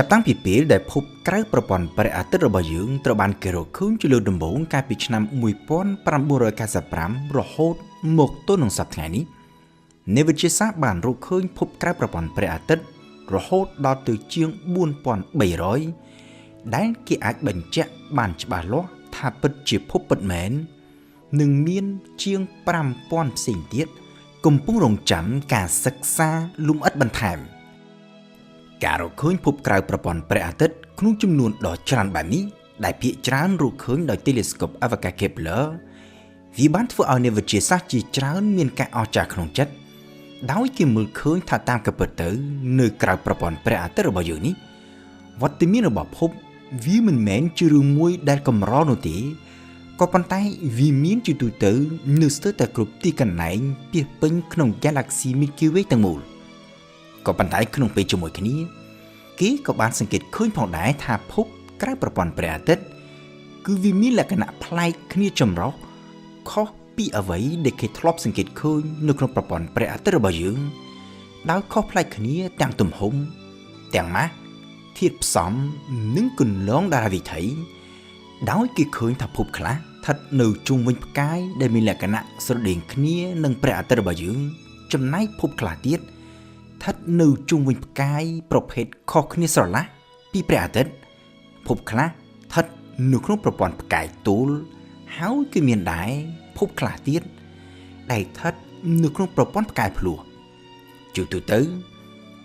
ចាប់តាំងពីពេលដែលភពក្រៅប្រព័ន្ធព្រះអាទិត្យរបស់យើងត្រូវបានគេរកឃើញជាលើកដំបូងកាលពីឆ្នាំ1995រហូតមកទល់នឹងសប្តាហ៍នេះអ្នកវិទ្យាសាស្ត្របានរកឃើញភពក្រៅប្រព័ន្ធព្រះអាទិត្យរហូតដល់ទៅជាង4300ដែលគេអាចបញ្ជាក់បានច្បាស់លាស់ថាពិតជាភពពិតមែននិងមានជាង5000ផ្សេងទៀតកំពុងរងចាំការសិក្សាលម្អិតបន្ថែមការរកឃើញភពក្រៅប្រព័ន្ធព្រះអាទិត្យក្នុងចំនួនដ៏ច្រើនបែបនេះដែលភាគច្រើនរកឃើញដោយ Telescope អវកាស Kepler វាបានធ្វើឲ្យអ្នកវិទ្យាសាស្ត្រជាច្រើនមានការអស្ចារ្យក្នុងចិត្តដោយគេមើលឃើញថាតាមការពិតទៅនៅក្រៅប្រព័ន្ធព្រះអាទិត្យរបស់យើងនេះវត្តមានរបស់ភពវាមិនមែនជារឿងមួយដែលកម្រនោះទេក៏ប៉ុន្តែវាមានជាទូទៅនៅស្ទើរតែគ្រប់ទីកន្លែងពាសពេញក្នុង Galaxy Milky Way ទាំងមូលក៏ប៉ុន្តែក្នុងពេលជាមួយគ្នាគេក៏បានសង្កេតឃើញផងដែរថាភពក្រៅប្រព័ន្ធព្រះអាទិត្យគឺវាមានលក្ខណៈប្លែកគ្នាចម្រុះខុសពីអ្វីដែលគេធ្លាប់សង្កេតឃើញនៅក្នុងប្រព័ន្ធព្រះអាទិត្យរបស់យើងដោយខុសប្លែកគ្នាទាំងទំហំទាំងម៉ាស់ធាតុផ្សំនិងគន្លងតារាវិថីដោយគេឃើញថាភពខ្លះស្ថិតនៅជុំវិញផ្កាយដែលមានលក្ខណៈស្រដៀងគ្នានឹងព្រះអាទិត្យរបស់យើងចំណែកភពខ្លះទៀតស្ថិតនៅជុំវិញផ្កាយប្រភេទខុសគ្នាស្រឡះពីព្រះអាទិត្យភពខ្លះស្ថិតនៅក្នុងប្រព័ន្ធផ្កាយទូលហើយគឺមានដែរភពខ្លះទៀតដែលស្ថិតនៅក្នុងប្រព័ន្ធផ្កាយភ្លោះជាទូទៅ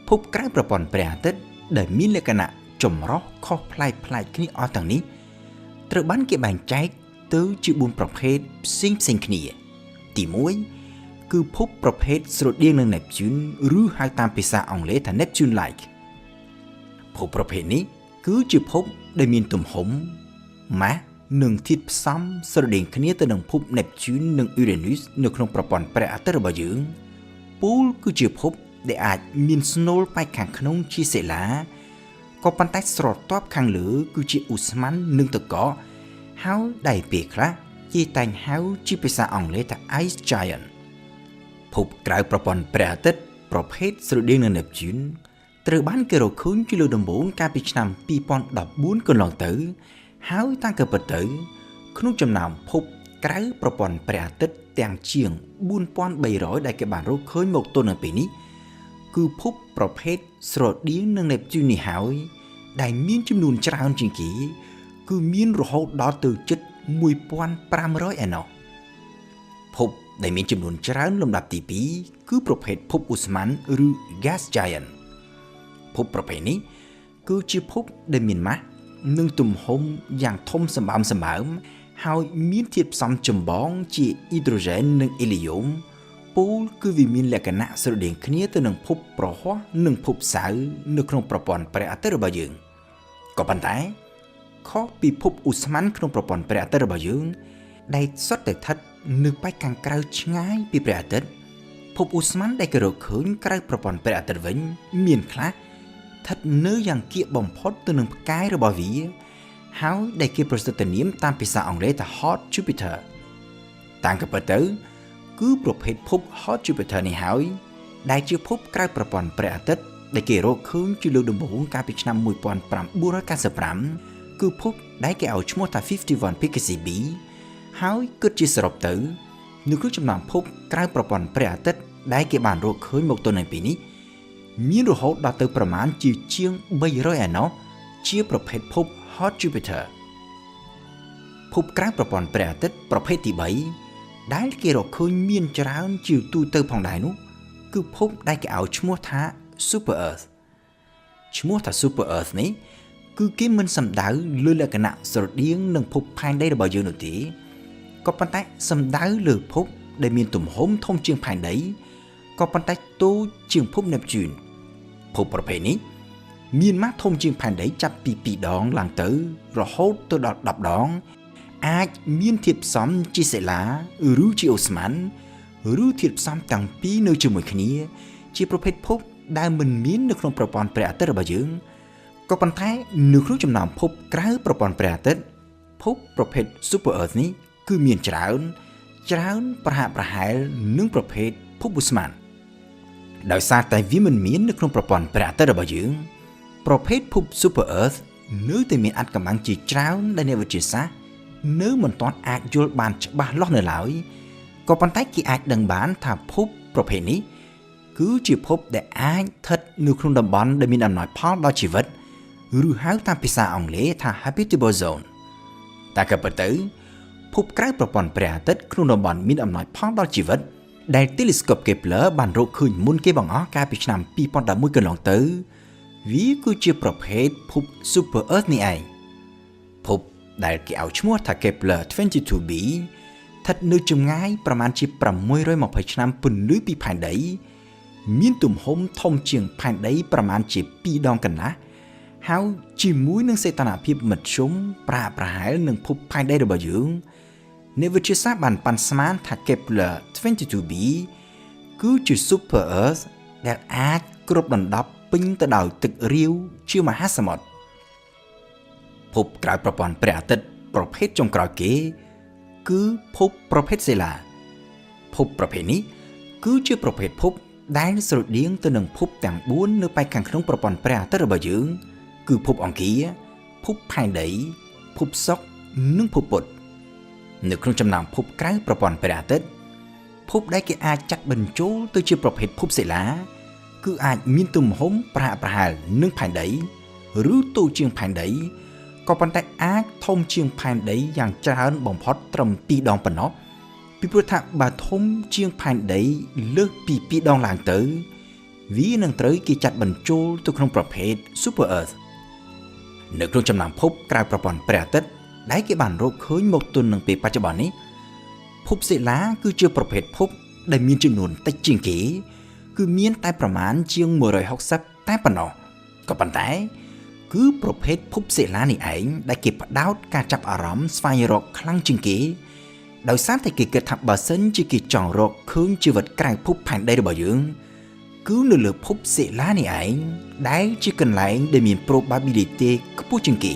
ភពក្រៅប្រព័ន្ធព្រះអាទិត្យដែលមានលក្ខណៈចម្រុះខុសប្លែកគ្នាអស់ទាំងនេះត្រូវបានគេបែងចែកទៅជា4ប្រភេទផ្សេងគ្នាទី1គឺភពប្រភេទស្រដៀងនឹង Neptune ឬហៅតាមភាសាអង់គ្លេសថា Neptune-like ភពប្រភេទនេះគឺជាភពដែលមានទំហំម៉ាស់និងធាតុផ្សំស្រដៀងគ្នាទៅនឹងភព Neptune និង Uranus នៅក្នុងប្រព័ន្ធព្រះអាទិត្យរបស់យើងពូលគឺជាភពដែលអាចមានស្នូលប៉ែកខាងក្នុងជាសិលាក៏ប៉ុន្តែស្រទាប់ខាងលើគឺជាឧស្ម័ននិងទឹកកកហើយដែលពេលខ្លះគេតែងហៅជាភាសាអង់គ្លេសថា Ice Giant ភពក្រៅប្រព័ន្ធព្រះអាទិត្យប្រភេទស្រដៀងនឹង Neptune ត្រូវបានគេរកឃើញជាលើកដំបូងកាលពីឆ្នាំ2014កន្លងទៅហើយតាមការពិតទៅក្នុងចំណោមភពក្រៅប្រព័ន្ធព្រះអាទិត្យទាំងជាង4300ដែលគេបានរកឃើញមកទល់នឹងពេលនេះគឺភពប្រភេទស្រដៀងនឹង Neptune នេះហើយដែលមានចំនួនច្រើនជាងគេគឺមានរហូតដល់ទៅជិត1500ឯណោះភពដែលមានចំនួនច្រើនលំដាប់ទី2គឺប្រភេទភពឧស្ម័នឬ Gas Giant ភពប្រភេទនេះគឺជាភពដែលមានម៉ាស់និងទំហំយ៉ាងធំសម្បើមហើយមានធាតុផ្សំចម្បងជាអ៊ីដ្រូសែននិងអ៊ីលីយ៉ូមពូលគឺវាមានលក្ខណៈស្រដៀងគ្នាទៅនឹងភពប្រហ័សនិងភពសៅរ៍នៅក្នុងប្រព័ន្ធព្រះអាទិត្យរបស់យើងក៏ប៉ុន្តែខុសពីភពឧស្ម័នក្នុងប្រព័ន្ធព្រះអាទិត្យរបស់យើងដែលសុទ្ធតែស្ថិតនៅប៉ែកខាងក្រៅឆ្ងាយពីព្រះអាទិត្យភពឧស្ម័នដែលគេរកឃើញក្រៅប្រព័ន្ធព្រះអាទិត្យវិញមានខ្លះស្ថិតនៅយ៉ាងកៀកបំផុតទៅនឹងផ្កាយរបស់វាហើយដែលគេប្រសិទ្ធនាមតាមភាសាអង់គ្លេសថា Hot Jupiter តាមការពិតទៅគឺប្រភេទភព Hot Jupiter នេះហើយដែលជាភពក្រៅប្រព័ន្ធព្រះអាទិត្យដែលគេរកឃើញជាលើកដំបូងកាលពីឆ្នាំ1995គឺភពដែលគេឲ្យឈ្មោះថា51 Pegasi b ហើយគិតជាសរុបទៅនៅក្នុងចំណោមភពក្រៅប្រព័ន្ធព្រះអាទិត្យដែលគេបានរកឃើញមកទល់នឹងពេលនេះមានរហូតដល់ទៅប្រមាណជាង300ឯណោះជាប្រភេទភព Hot Jupiter ភពក្រៅប្រព័ន្ធព្រះអាទិត្យប្រភេទទី3ដែលគេរកឃើញមានច្រើនជាទូទៅផងដែរនោះគឺភពដែលគេឲ្យឈ្មោះថា Super Earth ឈ្មោះថា Super Earth នេះគឺគេមិនសំដៅលើលក្ខណៈស្រដៀងនឹងភពផែនដីរបស់យើងនោះទេក៏ប៉ុន្តែសំដៅលើភពដែលមានទំហំធំជាងផែនដីក៏ប៉ុន្តែតូចជាងភព Neptune ភពប្រភេទនេះមានម៉ាស់ធំជាងផែនដីចាប់ពី2ដងឡើងទៅរហូតទៅដល់10ដងអាចមានធាតុផ្សំជាសិលាឬជាអូស្ម័នឬធាតុផ្សំទាំងពីរនៅជាមួយគ្នាជាប្រភេទភពដែលមិនមាននៅក្នុងប្រព័ន្ធព្រះអាទិត្យរបស់យើងក៏ប៉ុន្តែនៅក្នុងចំណោមភពក្រៅប្រព័ន្ធព្រះអាទិត្យភពប្រភេទ Super Earth នេះគឺមានច្រើនប្រហាក់ប្រហែលនឹងប្រភេទភពឧស្ម័នដោយសារតែវាមិនមាននៅក្នុងប្រព័ន្ធព្រះអាទិត្យរបស់យើង ប្រភេទភព Super Earth នៅតែមានអត្តកម្បាំងជាច្រើនដែលអ្នកវិទ្យាសាស្ត្រនៅមិនទាន់អាចយល់បានច្បាស់លាស់នៅឡើយក៏ប៉ុន្តែគេអាចដឹងបានថាភពប្រភេទនេះគឺជាភពដែលអាចស្ថិតនៅក្នុងតំបន់ដែលមានអំណោយផលដល់ជីវិតឬហៅតាមភាសាអង់គ្លេសថា habitable zone តែក៏ពិតទៅភពក្រៅប្រព័ន្ធព្រះអាទិត្យក្នុងតំបន់មានអំណោយផលដល់ជីវិតដែល Telescope Kepler បានរកឃើញមុនគេបង្អស់កាលពីឆ្នាំ2011កន្លងទៅវាគឺជាប្រភេទភព Super Earth នេះឯងភពដែលគេឲ្យឈ្មោះថា Kepler 22b ស្ថិតនៅចម្ងាយប្រមាណជា620ឆ្នាំពន្លឺពីផែនដីមានទំហំធំជាងផែនដីប្រមាណជា2ដងកន្លះហើយជាមួយនឹងសីតុណ្ហភាពមធ្យមប្រហែលនឹងភពផែនដីរបស់យើងអ្នកវិទ្យាសាស្ត្របានប៉ាន់ស្មានថា Kepler 22b គឺជា Super Earth ដែលអាចគ្របដណ្ដប់ពេញទៅដោយទឹករាវជាមហាសមុទ្រភពក្រៅប្រព័ន្ធព្រះអាទិត្យប្រភេទចុងក្រោយគេគឺភពប្រភេទសេឡាភពប្រភេទនេះគឺជាប្រភេទភពដែលស្រដៀងទៅនឹងភពទាំង4នៅប៉ែកខាងក្នុងប្រព័ន្ធព្រះអាទិត្យរបស់យើងគឺភពអង្គារភពផែនដីភពសុក្រនិងភពពុធនៅក្នុងចំណោមភពក្រៅប្រព័ន្ធព្រះអាទិត្យភពដែលគេអាចចាត់បញ្ចូលទៅជាប្រភេទភពសេឡាគឺអាចមានទំហំប្រហែលនឹងផែនដីឬតូចជាងផែនដីក៏ប៉ុន្តែអាចធំជាងផែនដីយ៉ាងច្រើនបំផុតត្រឹម2ដងប៉ុណ្ណោះពីព្រោះថាបើធំជាងផែនដីលើសពី2ដងឡើងទៅវានឹងត្រូវគេចាត់បញ្ចូលទៅក្នុងប្រភេទ Super Earth នៅក្នុងចំណោមភពក្រៅប្រព័ន្ធព្រះអាទិត្យដែលគេបានរកឃើញមកទល់នឹងពេលបច្ចុប្បន្ននេះភពសេឡាគឺជាប្រភេទភពដែលមានចំនួនតិចជាងគេគឺមានតែប្រមាណជាង160តែប៉ុណ្ណោះក៏ប៉ុន្តែគឺប្រភេទភពសេឡានេះឯងដែលគេផ្ដោតការចាប់អារម្មណ៍ស្វែងរកខ្លាំងជាងគេដោយសារតែគេគិតថាបើសិនជាគេចង់រកឃើញជីវិតក្រៅភពផែនដីរបស់យើងគឺនៅលើភពសេឡានេះឯងដែលជាកន្លែងដែលមាន probability ខ្ពស់ជាងគេ